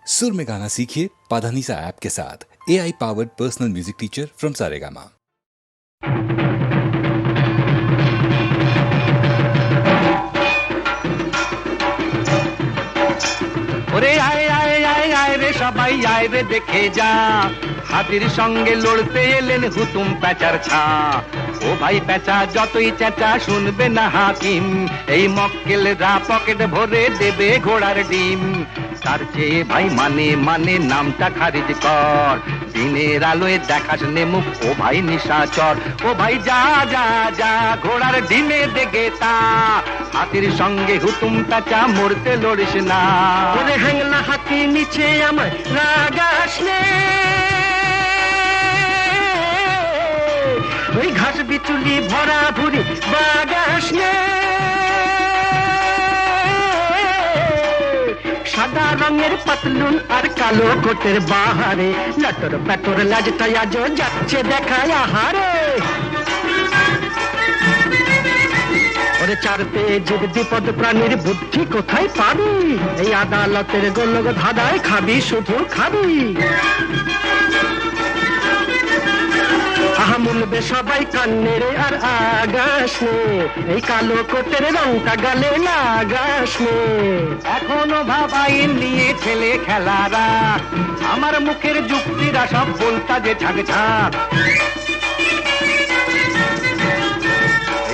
सुर में गाना सीखिए पाधानीसा ऐप के साथ। AI powered personal music teacher from Saregama. ওরে আয় আয় আয় আয় রে সবাই আয় রে দেখে যা, হাতির সঙ্গে লড়তে এলেন হুতুম প্যাঁচার ছা। ও ভাই প্যাঁচা যতই চেঁচা শুনবে না হাকিম, এই মক্কেলরা পকেট ভরে দেবে ঘোড়ার ডিম। তার চেয়ে ভাই মানে মানে নামটা খারিজ কর, দিনের আলোয় দেখাস নে মুখ ও ভাই নিশাচর। ও ভাই যা যা যা ঘোড়ার ডিমে দেখে তা, হাতির সঙ্গে হুতুম প্যাঁচা মরতে লড়িস না। ওরে হ্যাংলা হাতি নিচে আমার রাগাস নে, ওই ঘাস বিচুলি ভরা ভুরি বাগাস নে। সাদা রঙের পাতলুন আর কালো কোটের বাহারে, লটর প্যাটর লাজটা আজও যাচ্ছে দেখায় আহারে। ওরে চার পেজের বিপদ প্রাণীর বুদ্ধি কোথায় পাবি, এই আদালতের গোলক ধাঁধায় খাবি শুধু খাবি। আহা মুলবে সবাই কান্নে রে আর আগাস নে, এই কালো কোটের রংটা গালে লাগাস নে। এখনো ভাবাই নিয়ে ছেলে খেলারা, আমার মুখের যুক্তিরা সব বলতা যে ঝাঁক ঝাঁক।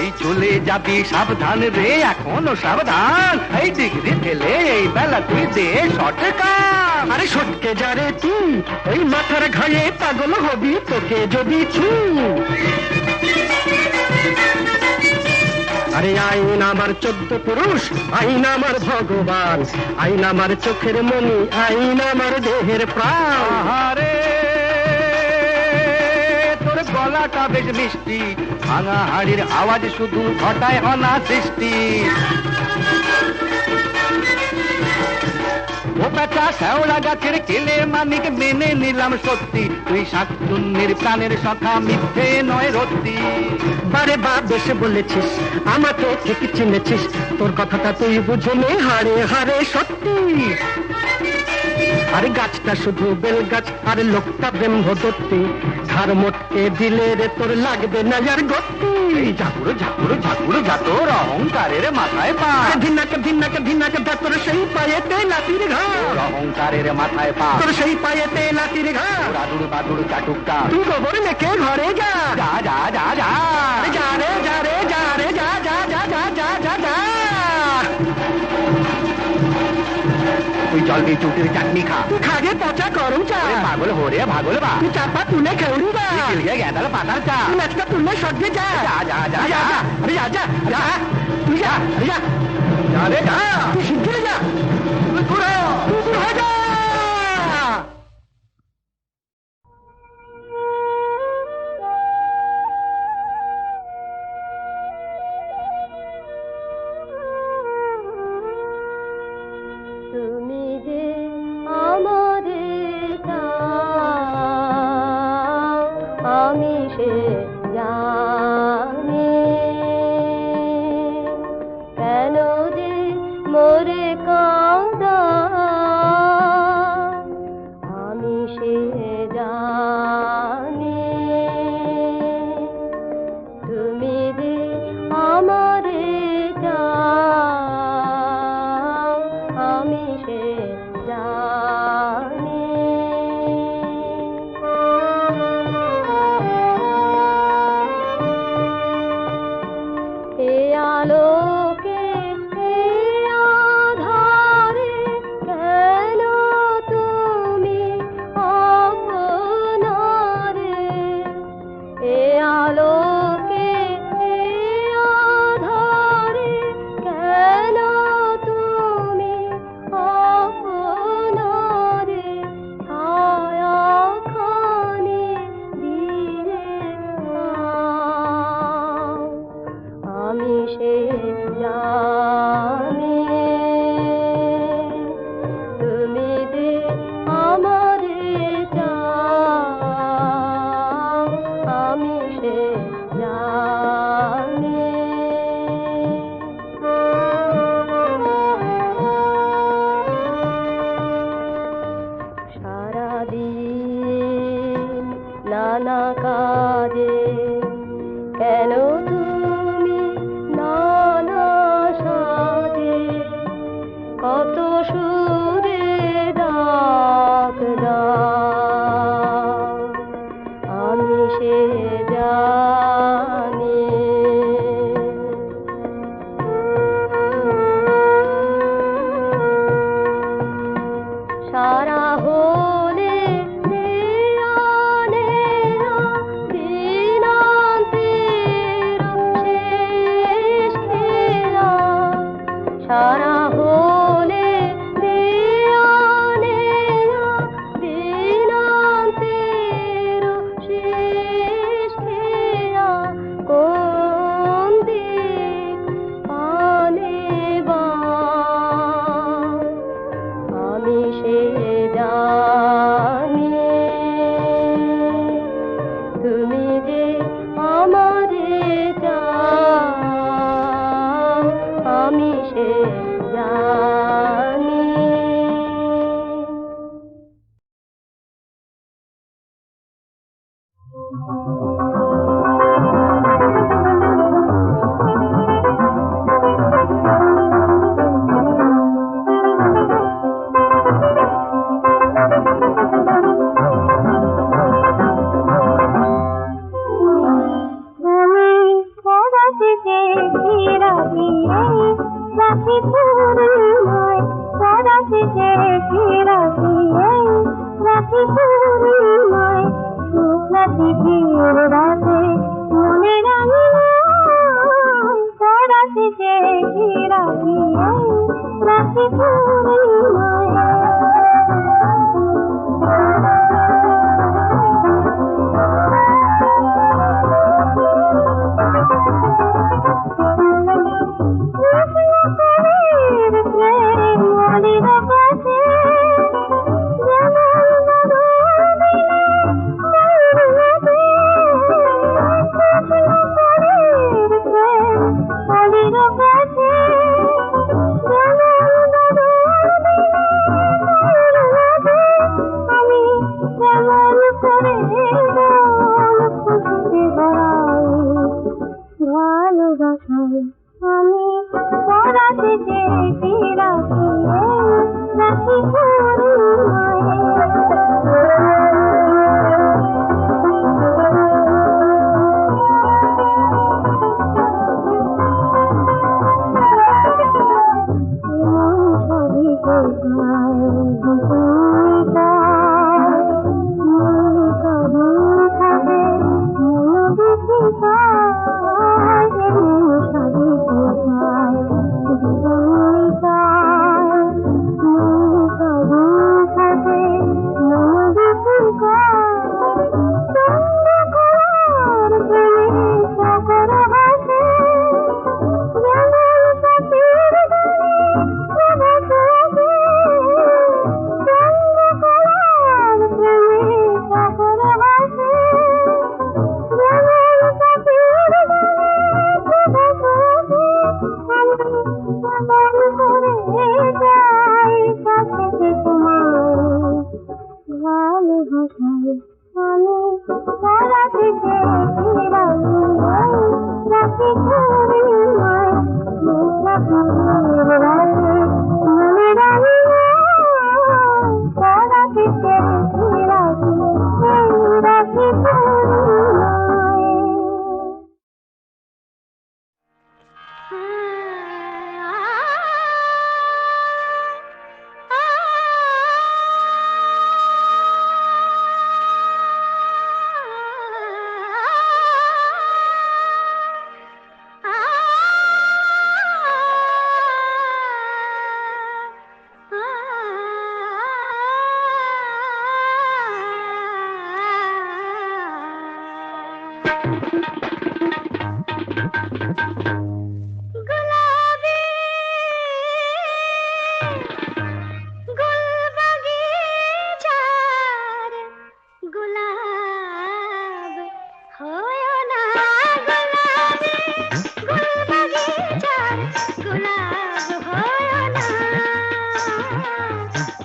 এই চলে যাবি সাবধান রে এখনো সাবধান, এই ডিগ্রি ফেলে এই বেলা তুই দে শটকা। আরে সটকে যা রে তুই, এই মাথার ঘায়ে পাগল হবি তোকে যদি ছুঁ। আরে আইন আমার 14 পুরুষ, আইন আমার ভগবান, আইন আমার চোখের মনি, আইন আমার দেহের প্রাণ। আরে তোর গলাটা বেশ মিষ্টি, ভাঙা হাড়ির আওয়াজ শুধু ঘটায় অনা সৃষ্টি। ও প্যাঁচা শ্যাওড়া গাছের কেলে মানিক মেনে নিলাম সত্যি, তুই শাকচুন্নির প্রাণের সখা মিথ্যে নয় রত্তি। বারে বা বেশ বলেছিস, আমাকে ঠিক চিনেছিস, তোর কথাটা তুই বুঝে নে হারে হারে সত্যি। আরে গাছটা শুধু বেল গাছ আর লোকটা ব্রহ্মদত্তি, ধার মোটকে দিলে রে তোর লাগবে না আর গতি। ঝাকুরো ঝাকুরো ঝাকুরো যা তোর অহংকারের মাথায় পা, ধিনাকে ধিনাকে ধিনাকে দা তোর সেই পায়েতে লাতির ঘা। অহংকারের মাথায় পা, তোর সেই পায়েতে লাতির ঘা। রাদুর বাদুর চাটুকা, তুই গোবর মেখে ঘরে যা। যা যা যা যা যা রে যা রে যা রে যা যা যা যা যা যা যা। তুই জল দিয়ে চুটির চাটনি খা, তুই খাগে পচা গরম চা। পাগল হো রে ভাগল বা, তুই চাপা তুলে খেউড়ি বা, গিলিয়ে গেঁদাল পাতার চা। তুই নাচটা তুললে সর্গে যা। যা যা যা যা আরে যা যা যা তুই যা যা যা রে যা, তুই শিগগিরি যা, তুই ঘুরে তুই হয়ে যা। কেন যে মোরে কাঁদা নানা কাজে কেন তুমি নানা সাজে কত সুরে ডাক দাও আমি সে জানি সারা হলে দিয়ানেরা দিনান্তের শেষ খেলা সারা হলে দিয়ানেরা দিনান্তের শেষ খেলা কোন দিক পানে বা আমি সে জানি তুমি যে আমারে চাও আমি সে জানি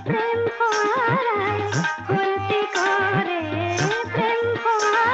প্রেম ফোয়ারায় ফুলতে করে প্রেম ফোয়ারায়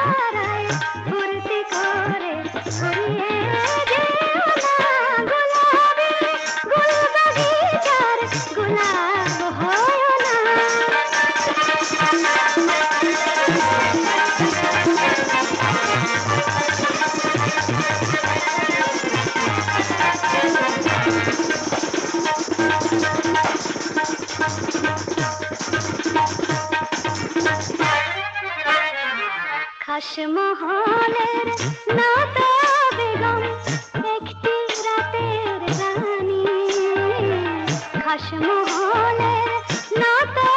খাসমহলের নাতা বেগম একটি রাতের রানী, খাসমহলের নাতা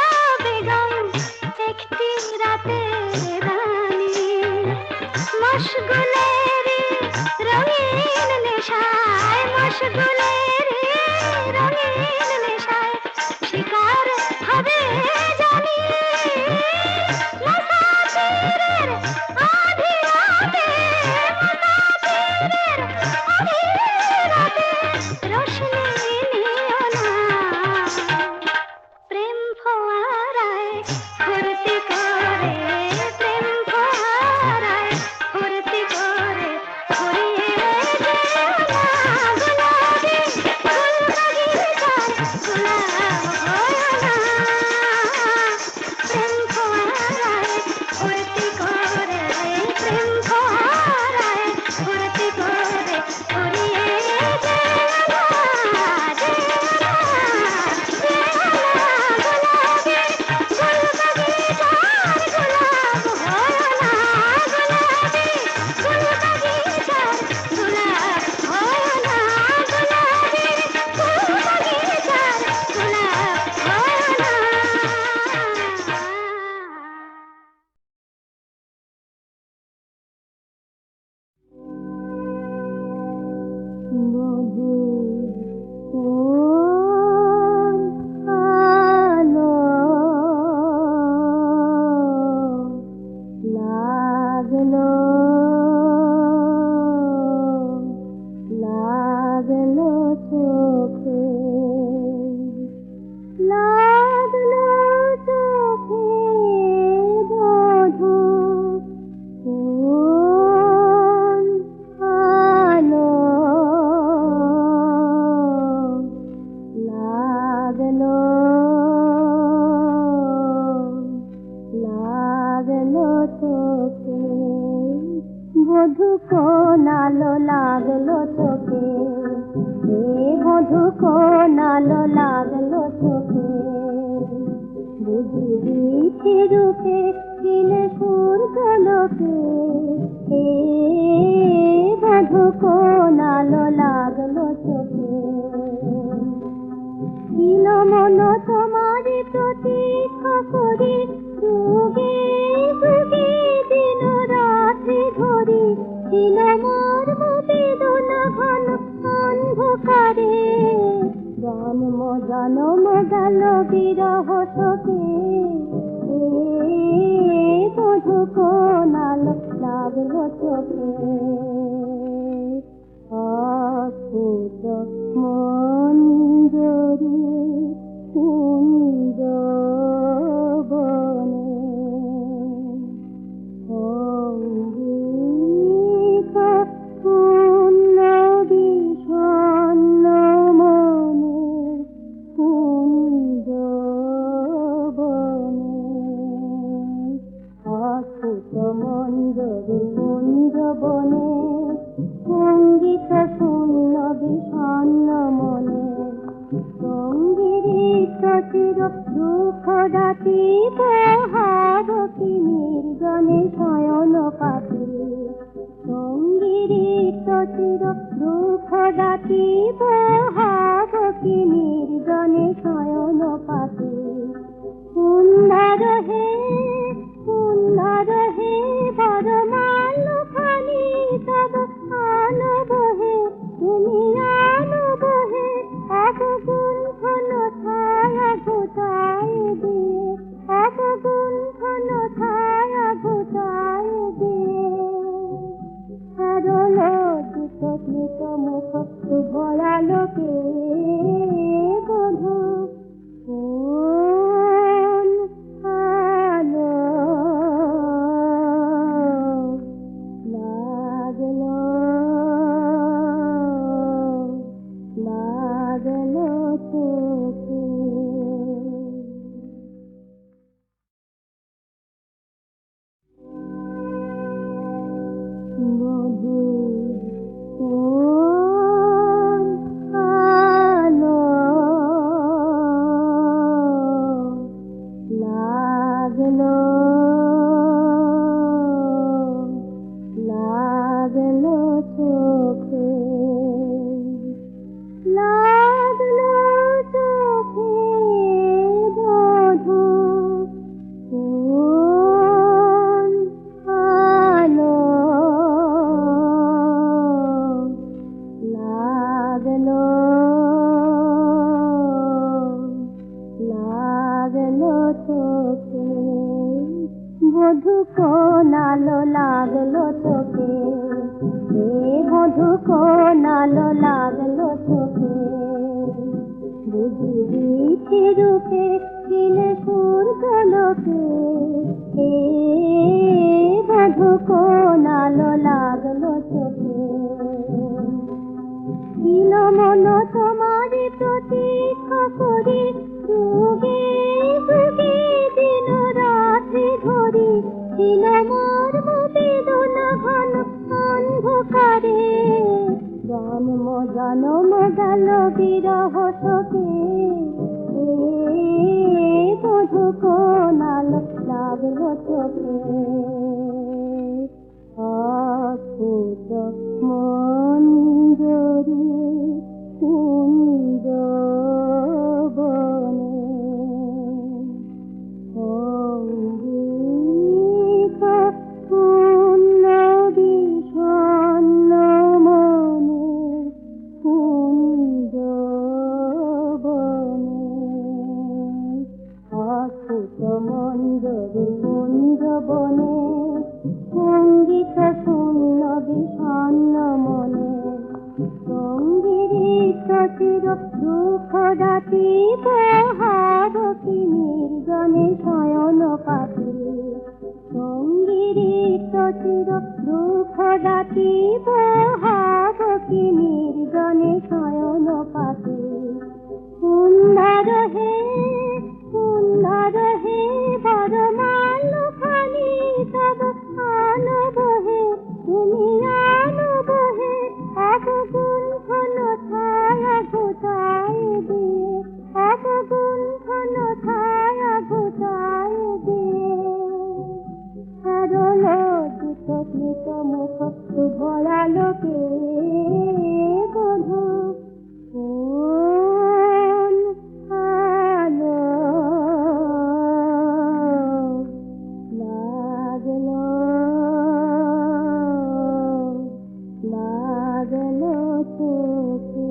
বেগম একটি রাতের রানী, মশগুলের রঙিন নেশায়, মশগুলের রঙিন নেশায় শিকার হবে জানি, মুসাফিরের আধি রাতে, মুসাফিরের আধি রাতে রোশনি নিও না, প্রেম ফোয়ারায় ফুর্তি করে, প্রেম ফোয়ারায় ফুর্তি করে ফুরিয়ে যেও না, গোলাপি ফুল বাগিচার গোলাপ হয়ো না, প্রেম ফোয়ারায় ফুর্তি করে, প্রেম ফোয়ারায় ফুর্তি করে ফুরিয়ে যেও না, যেও না, যেও না, গোলাপি ফুল বাগিচার গোলাপ হয়ো না, গোলাপি ফুল বাগিচার গোলাপ হয়ো না, গোলাপি ফুল বাগিচার গোলাপ হয়ো না। মধুর কোন আলো লাগলো, লাগলো চোখে, লাগলো চোখে বধূ কোন আলো লাগলো, লাগলো চোখে, বধূ কোন আলো লাগলো চোখে, এ বধূ কোন আলো লাগলো চোখে, বুঝি দিতে রূপে ছিলে সূর্যলোকে, এ বধূ কোন আলো লাগলো চোখে, ছিল মন তোমারি প্রতীক্ষা করি, যুগে যুগে দিন রাত্রি ধরি, ছিল মোর বেদনা ঘন অন্ধকারে, জন্ম জন্ম গেল বিরহ শোকে, এ বধূ কোন আলো লাগলো চোখে, অদ্ভুত মঞ্জরি কুঞ্জ বনে, সঙ্গীত পূর্ণ বিষণ্ণ মনে, কুঞ্জ বনে, অদ্ভুত মঞ্জরি কুঞ্জ বনে, সঙ্গীত শূন্য বিষণ্ণ মনে, সঙ্গীত চির দুঃখ রাতি পোহাবকি নির্জনে শয়ন পাতি, সঙ্গীত চির দুঃখ রাতি পোহাবকি নির্জনে শয়ন পাতি, সুন্দর হে বরমাল খানি তব আনব হে, তুমি আনব হে, অবগুণ্ঠন ছায়া ঘুটায় দিয়ে, অবগুণ্ঠন ছায়া ঘুটায় দিয়ে, সরল দুঃখ স্মিত মুখ শুভয়ালোকে, বধূ কোন আলো লাগলো, লাগলো চোখে। মধুর কোন আলো লাগলো, মধু কোন আলো লাগলো তোকে, এ মধু কোন আলো লাগলো তোকে, বুঝবি রূপে কিলে সুরগলোকে, এ মধু কোন আলো লাগলো তোকে। ছিল মন তোমারি প্রতীক্ষা করি, যুগে যুগে দিন রাত্রি ধরি, ছিল মর্ম বেদনা ঘন অন্ধকারে, জন্ম জনম গেল বিরহ শোকে, এ মধু কোন আলো লাগলো চোখে। অদ্ভুত মঞ্জরি কুঞ্জ বনে, সঙ্গীত পূর্ণ বিষণ্ণ মনে, কুঞ্জ বনে, অদ্ভুত মঞ্জরি কুঞ্জ বনে, সঙ্গীত শূন্য বিষণ্ণ মনে, সঙ্গীর চির দুঃখ রাতি পোহারতি নির্জনে শয়ন পাতি, সঙ্গীর চির দুঃখ রাতি পোহারতি নির্জনে শয়ন পাতি, সুন্দর হে বরমাল খানি তব আনব হে, তুমি আনব হে, অবগুণ্ঠন ছায়া ঘুচায় দিয়ে, অবগুণ্ঠন ছায়া ঘুচায় দিয়ে, সরল দুঃখ স্মিত মুখ ভয়ালোকে, বধূ কোন আলো লাগলো লাগলো চোখে।